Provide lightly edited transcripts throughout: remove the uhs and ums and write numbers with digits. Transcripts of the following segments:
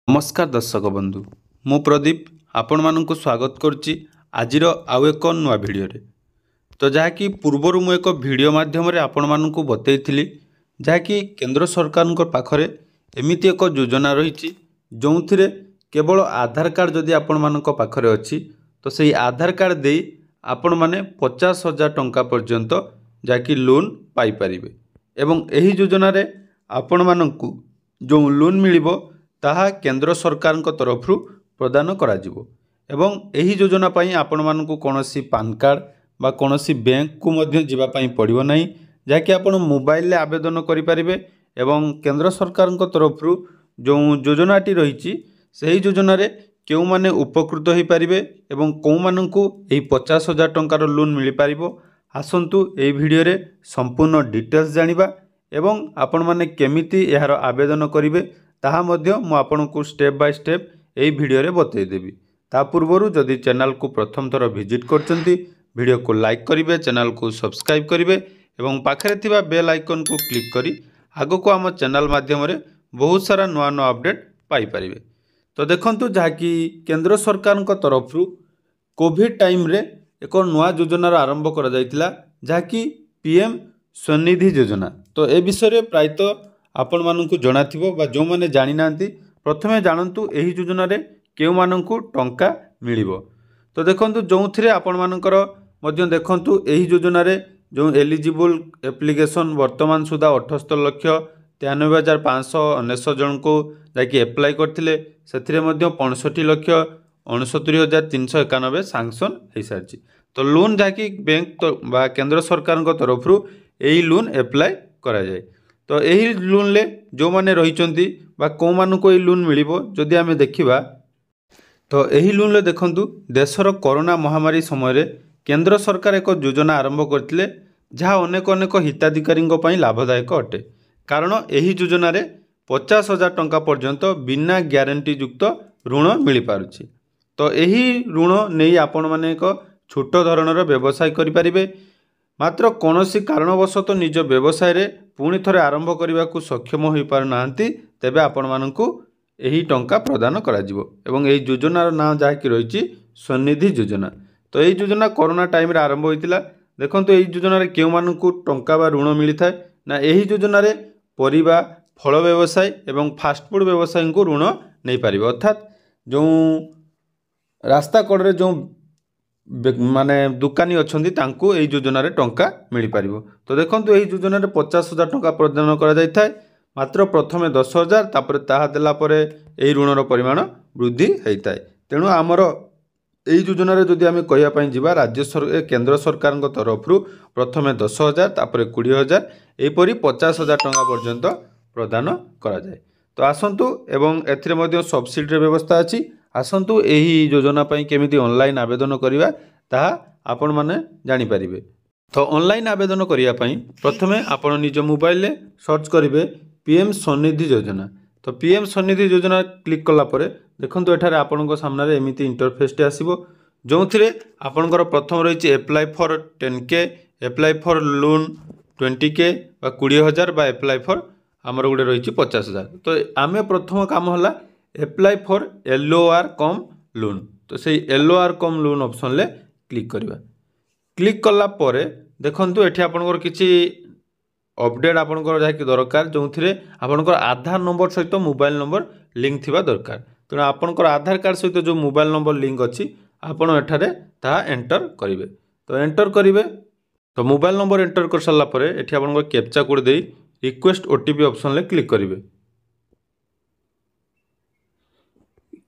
नमस्कार दर्शक बंधु मु प्रदीप आपण मानक स्वागत करुच्ची आज आउ एक नुआ भिडियो तो जहाँकि पूर्वर मु एक भिडियो माध्यम आपण मानक बतई जहाँकि केंद्र सरकार पाखरे एमिती एक योजना रही जो थे केवल आधार कार्ड जदि आपण मानक पाखरे अच्छी तो सही आधार कार्ड दे आपण माने 50,000 टंका पर्यंत जहाँकि लोन पाइपर एवं यही योजना रे आपण मानक जो लोन मिलिबो ताहा केंद्र सरकार तरफ प्रदान करा एवं यही योजना पाई आपण मानकु कोनोसी पान कार्ड बा कोनोसी बैंक को मध्य जीवा पाई पड़िबो नाही जाकि आपण मोबाइल ले आवेदन करि परिबे एवं केंद्र सरकार तरफ जो योजनाटी रही सही योजना रे केउ माने उपकृत होई परिबे एवं को मानकु एही 50,000 टंकार लोन मिली परिबो आसंतु एही वीडियो रे संपूर्ण डिटेल्स जानिबा एवं आपण माने केमिति एहार आवेदन करिवे ताहा मध्य मु आपनकु स्टेप बाय स्टेप एही वीडियो रे बतई देबी। ता पूर्वरु जदि चैनल को प्रथम थर विजिट करचंती वीडियो को लाइक करिवे चैनल को सब्सक्राइब करिवे एवं पाखरे थिबा बेल आइकन को क्लिक करी आगो को आम चैनल माध्यम रे बहुत सारा नुआ नुआ अपडेट पाई परिवे। तो देखंतु जहाँकि केंद्र सरकार तरफ कोविड टाइम रे एक नुआ योजना आरंभ करा जायतिला जहाँकि पीएम स्वनिधि योजना। तो ए विषय प्रायतः आपण मानकु जणा थिबो बा जो माने जानि नांती प्रथमे जानंतु एही योजना रे केउ मानकु टंका मिलिबो। तो देखंतु जोंथिरे आपण मानकर मध्य देखंतु एही योजना रे जो एलिजिबल एप्लिकेशन वर्तमान सुधा 78,93,519 जन को जाकि एप्लाई करथिले सेथिरे मध्य 65,69,391 सैंक्शन हो सारी। तो लोन जाकि बैंक तो बा केंद्र सरकार तरफ एही लोन एप्लाई करा जाए। तो यही लोन ले जो माने रहिचंती बा को मानकु एही लोन मिलिबो जदि आमे देखिबा तो यही लोन ले देखंतु देशर कोरोना महामारी समय रे केंद्र सरकार एक योजना आरंभ करथिले जहाँ अनेक अनेक हिताधिकारी पई लाभदायक अटे कारण यही योजना रे 50,000 टंका पर्यंत बिना ग्यारंटी युक्त ऋण मिल पारुछि। तो यही ऋण नहीं आपण माने एक छोट धरणर व्यवसाय करि परिबे मात्र कौनसी कारणवशत निज व्यवसाय रे पुणी थरे आरंभ करने को सक्षम हो पार नांती तेबे आपण मानकु एही टंका प्रदान करा जिवो एवं एही योजनार नाम जहाँकि रही स्वनिधि योजना। तो यही योजना कोरोना टाइम रे आरंभ होइतिला। देखंतु एही योजना रे केउ मानकु टंका बा ऋण मिलिथाय ना एही योजना रे परिबा फल व्यवसाय एवं फास्टफूड व्यवसायी को ऋण नहीं पारिबे अर्थात जो रास्ता कड़े जो माने दुकानी अच्छी तांकु एही योजना रे टंका मिल पारिबो। तो देखंतु एही योजना रे 50,000 टंका प्रदान करा जाय थाय मात्र प्रथमे 10,000 तापर ताहा देला परे एही ऋणर परिमाण वृद्धि होइताय। तेणु आमर एही योजना रे जदि आमे कहिया पई जिबा राज्य केंद्र सरकार तरफ प्रथमे 10,000 तापर 20,000 एपरि 50,000 टंका पर्यंत प्रदान करा जाय। तो आसंतु एवं एथिरे मध्ये सब्सिडी व्यवस्था अछि आसंतु एही योजना पई केमिति ऑनलाइन आवेदन करिवा ताहा आपण माने जानि परिबे। तो ऑनलाइन आवेदन करिया पई प्रथमे आपण निज मोबाइल ले सर्च करिवे पीएम स्वनिधि योजना। तो पीएम स्वनिधि योजना क्लिक कला परे देखंतु एठारे आपनको सामने रे एमिति इंटरफेस टे आसीबो जोंथिरे आपनकर प्रथम रहिछि apply for 10K apply for loan 20K बा 20,000 बा एप्लाई फॉर हमर गुडे रहिछि 50,000। तो आमे प्रथम काम हला apply for LOR come loan. तो से LOR कम लोन ऑप्शन ले क्लिक करिवा। क्लिक कला परे देखंतु एठी आपनकर किछि अपडेट आपनकर जाकि दरकार जोंथिरे आपनकर आधार नंबर सहित मोबाइल नंबर लिंक थिबा दरकार। तेणु आपनकर आधार कार्ड सहित जो मोबाइल नंबर लिंक अछि आपण एठारे ता एंटर करिवे। तो एंटर करिवे तो मोबाइल नंबर एंटर कर सल्ला परे एठी आपनकर कैप्चा कोड देई रिक्वेस्ट ओटीपी ऑप्शन ले क्लिक करिवे।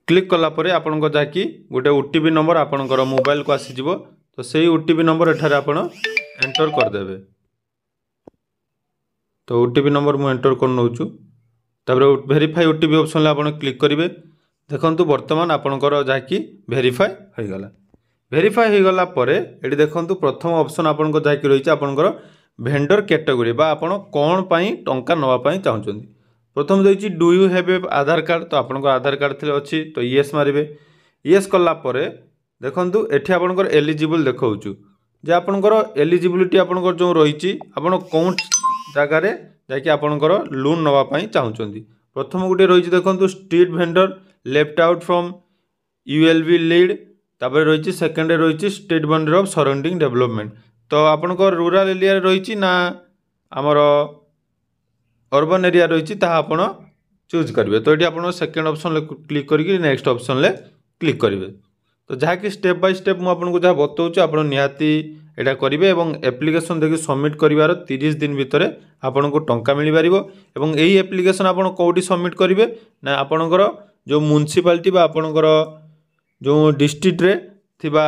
क्लिक कला परे आपनकर जाकि गोटे ओटीपी नंबर आपनकर मोबाइल को आसी जिवो। तो सेही ओटीपी नंबर एठारे आपण एंटर कर देबे। तो ओटीपी नंबर मु एंटर कर नउचु तापर वेरीफाई ओटीपी ऑप्शन ले आपण क्लिक करिवे। देखंतु वर्तमान आपनकर जाकि वेरीफाई होई गला। वेरीफाई होई गला परे एडी देखंतु प्रथम ऑप्शन आपनकर जाकि रहिছে आपनकर वेंडर कैटेगरी बा आपण कोन पई टंका नवा पई चाहुचंदी। प्रथम देछि do you have a Aadhaar card. तो आपनकर आधार कार्ड थिले अछि तो यस मारिबे। यस कला परे देखंतु एठी आपनकर एलिजिबल देखौचु जे आपनकर एलिजिबिलिटी आपनकर जो रहिछि आपण कोन जगह रे जाकि आपनकर लोन नवा पई चाहुचंदी। प्रथम गोटे रही देखो street vendor left out from ULB lead तापर रही सेकेंड रही state boundary of surrounding development. तो आपंकर रूराल एरिया रही ना आमर अर्बन एरिया रही आपड़ चूज करेंगे। तो ये आप सेकेंड ऑप्शन क्लिक करके नेक्स्ट ऑप्शन ले क्लिक करेंगे। तो जहाँकि स्टेप बाय स्टेप मुझे जहाँ बताऊँ आप निहाती यहाँ करेंगे और एप्लिकेशन देखिए सबमिट कर 30 दिन भितर आपन को टंका मिल पार। यही एप्लिकेशन आप कौटी सबमिट करेंगे ना आपणकर जो म्युनिसिपालिटी आपणकर जो डिस्ट्रिक्ट रे थिबा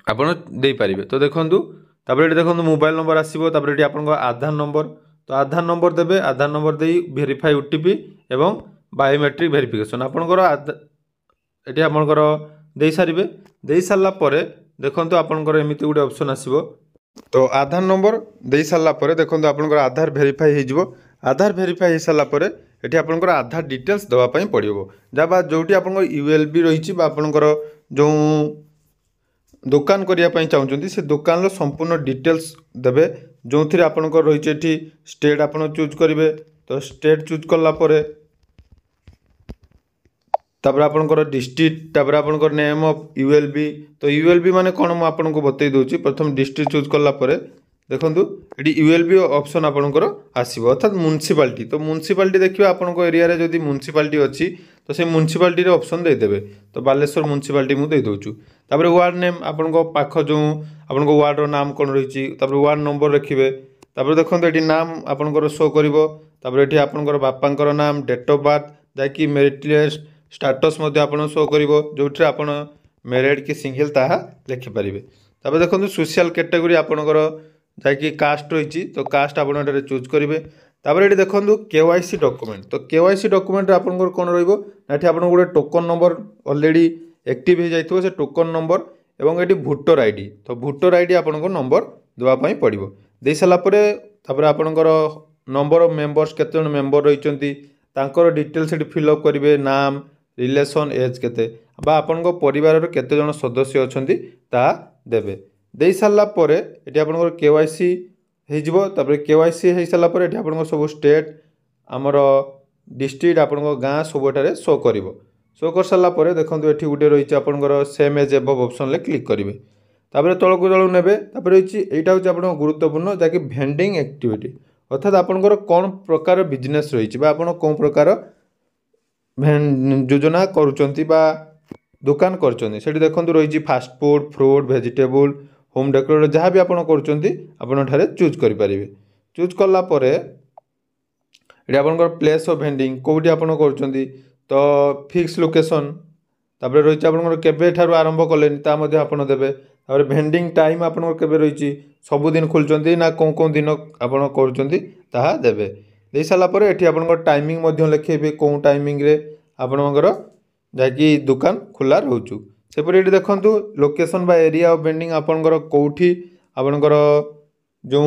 आपन दे पारिबे। तो देखंतु तापर ये देखो मोबाइल नंबर आसो ये आप आधार नंबर। तो आधार नंबर देवे आधार नंबर दे वेरीफाई ओटीपी एवं बायोमेट्रिक वेरिफिकेशन आपंकर ये आपंकर दे सारे दे सारापर देखो आपंकर एमती गोटे ऑप्शन आसो। तो आधार नंबर दे सारापर देखो आपंकर आधार वेरीफाई हो आधार वेरीफाई हो सारापर ये आपंकर आधार डिटेल्स देवाई पड़ो जहाँ जोटी आप यूएलबी रही आपंकर जो दुकान करने चाहते से दुकान संपूर्ण डिटेल्स देवे जो थी आपंकर रही स्टेट आप चूज करेंगे। तो स्टेट चूज कलापर तापर आपंकर डिस्ट्रिक्ट तापर आपंकर नेम ऑफ यूएलबी। तो यूएलबी माने कौन मुझे आपको बतई दूसरी प्रथम डिस्ट्रिक्ट चूज कलापर देखूँ ये यूएलबी ऑप्शन आपंकर आसो अर्थात म्युनिसिपालिटी। तो म्युनिसिपालिटी देखिए आपंक एरिया रे जदि म्युनिसिपालिटी अच्छी तो से म्युनिसिपालिटी ऑप्शन देदेवे। तो बालेश्वर म्युनिसिपालिटी मुझे दे दूँ। तापर वार्ड नेम आपण पाख जो आपण वार्ड रो नाम कौन रही वार्ड नंबर रखिए। तापर देखो ये नाम आपंकर शो कर ये आपंकर बापांकर नाम डेट ऑफ बर्थ जैकि मेरिटलेस स्टाटस शो कर जो आप मैरिड कि सिंगल ताहा लिखिपारे। तापर देखो सोशल कैटेगरी आपंकर जैकि कास्ट रही तो कास्ट आप चूज करेंगे। तापर ये देखो केवाईसी डॉक्यूमेंट। तो केवाईसी डॉक्यूमेंट आपंकर कौन रही आप गोटे टोकन नंबर ऑलरेडी एक्टिव हो जाइए से टोकन नंबर एवं ये भोटर आईडी। तो भोटर आईडी आपको नंबर देवाई पड़ो दे सारापर तापर आपंकर नंबर ऑफ मेंबर्स केते मेंबर रही डिटेल्स फिलअप करेंगे नाम रिलेशन एज केते आपन परिवार केते जन सदस्य अछंती ता देबे। दे सारापर ये आपंकर केवाईसी हो केवाईसी हो सारापर ये आपंकर सब स्टेट आमर डिस्ट्रिक्ट आपंकर गाँ सब एठारे शो कर शो कर सारापर देखो ये गोटे रही आपंकर सेम एज एबव ऑप्शन ले क्लिक करेंगे। तापर तलकू तलू ने यहाँ हूँ आप गुरुत्वपूर्ण जहाँकि भेंडिंग एक्टिविटी अर्थात आपंकर कौन प्रकार बिजनेस रही आप कौन प्रकार योजना करुँच दुकान कर देखो रही fast food fruit vegetable home decor जहाँ भी आप कर चूज करेंगे। चूज कलापर ये आपंकर प्लेस ऑफ भेंडिंग कौटी आप तो फिक्स लोकेशन तापर रही आपंकर केबे ठारू आरंभ कले आप देवे। तापर भेंडिंग टाइम आपंकर केबे रही सबुदिन खोलुंट ना कौन कौन दिन आप कर देवे। दे सारापर ये आपंकर टाइमिंग लिखेबे कौन टाइमिंग रे आपंकर जैकि दुकान खोला रोचु सेपरी ये देखो लोकेशन बा एरिया ऑफ भेंडिंग आपंकर कौटी आपंकर जो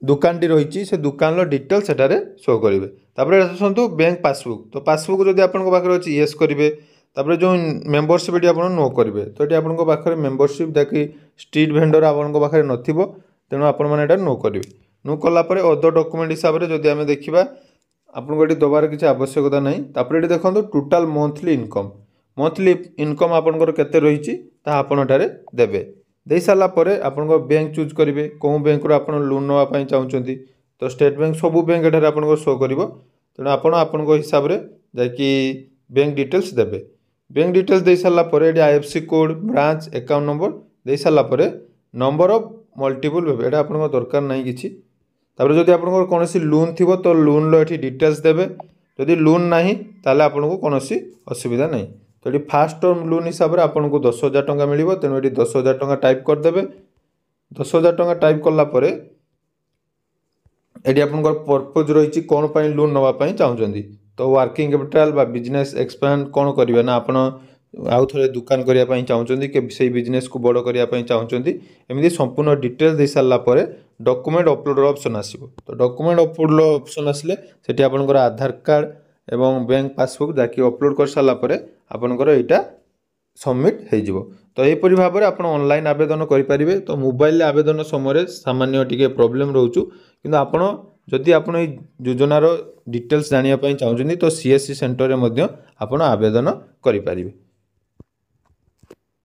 दुकान टी रही से दुकान डिटेल्स सेटारे शो करेंगे। तापर आसतु बैंक पासबुक। तो पासबुक जब आपंक पाखे अच्छी येस करेंगे। तापर जो मेंबरशिप ये आप नो करेंगे तो ये आपंक पाखे मेंबरशिप जैकि स्ट्रीट भेंडर आपंक पाखे नथिबो तेणु आपण मैंने नो करेंगे। नो कलापर अदर डॉक्यूमेंट हिसाब से जब आम देखा आपको ये दबार किसी आवश्यकता नहीं। तापर ये देखो टोटाल मंथली इनकम आपंकर केते रही आपठारे देवे। दे सारापर आप बैंक चूज करेंगे कौन बैंक आप लोन नापी चाहते तो स्टेट बैंक सब बैंक एठारे आप शो कर तेणु आपण हिसाब से जैकि बैंक डिटेल्स देवे। बैंक डिटेल्स दे सारापर ये IFSC code branch account number दे सारापर नंबर ऑफ मल्टीपल ये आप दरकार नहीं किसी। तापर जदि आपंकर कौन लोन थी तो लोन ये डिटेल्स देवे जदि लोन ना ताले आपको कौन असुविधा नहीं। तो ये फास्ट टर्म लोन हिसाब से आपको 10,000 टंका मिल तेणु ये 10,000 टंका टाइप करदे। 10,000 टंका टाइप कलापर ये आपंकर पर्पज रही कौन पर लोन नापी चाहते तो वर्किंग कैपिटाल बिजनेस एक्सपांड कौन करेंगे ना आप आउ थे दुकान करने चाहते कि से बिजनेस को बड़ करने चाहते एमती संपूर्ण डिटेल्स दे सारापर डॉक्यूमेंट अपलोड ऑप्शन आसो। तो डॉक्यूमेंट अपलोड ऑप्शन आसिले सेठी आपनकर आधार कार्ड एवं बैंक पासबुक जैकि अपलोड कर सारापर आपनकर यहाँ सबमिट हो। तो यहपरी भाव में आप ऑनलाइन आवेदन करेंगे। तो मोबाइल आवेदन समय सामान्य टी प्रोब्लेम रोचु कि आपड़ जदि आपण एई योजनार डिटेल्स जानिया पई चाहुचंदी तो सीएससी सेंटर रे मध्य आपण आवेदन करि पारिबे।